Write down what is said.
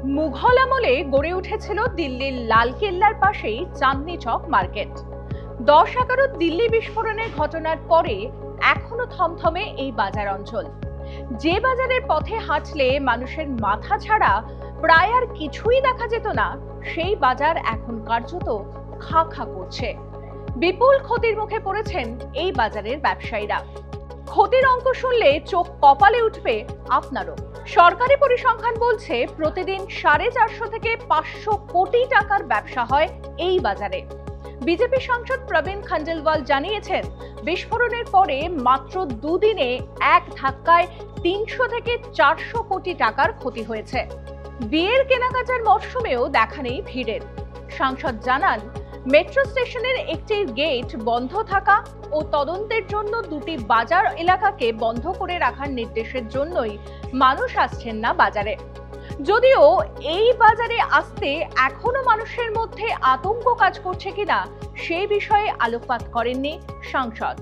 মুঘল আমলে গড়ে উঠেছিল দিল্লির লালকেল্লার পাশেই চাঁদনি চক মার্কেট। 10-11 দিল্লি বিস্ফোরণের ঘটনার পরে এখনো থমথমে এই বাজার অঞ্চল। যে বাজারের পথে হাঁটলে মানুষের মাথা ছাড়া প্রায় আর কিছুই দেখা যেত না, সেই বাজার এখন কার্যত খা খা করছে। বিপুল ক্ষতির মুখে পড়েছেন এই বাজারের ব্যবসায়ীরা। ক্ষতির অঙ্ক শুনলে চোখ কপালে উঠবে আপনারও। সরকারি পরিসংখ্যান বলছে প্রতিদিন 450 থেকে 500 কোটি টাকার ব্যবসা হয় এই বাজারে। বিজেপি সাংসদ প্রবীণ খণ্ডেলওয়াল জানিয়েছেন, বিস্ফোরণের পরে মাত্র দুদিনে এক ধাক্কায় 300 থেকে 400 কোটি টাকার ক্ষতি হয়েছে। বিয়ের কেনাকাটার মরশুমেও দেখা নেই ভিড়ের। সাংসদ জানান, মেট্রো স্টেশনের একটি গেট বন্ধ থাকা ও তদন্তের জন্য দুটি বাজার এলাকাকে বন্ধ করে রাখার নির্দেশের জন্যই মানুষ আসছেন না বাজারে। যদিও এই বাজারে আসতে এখনো মানুষের মধ্যে আতঙ্ক কাজ করছে কিনা সেই বিষয়ে আলোকপাত করেননি সাংসদ।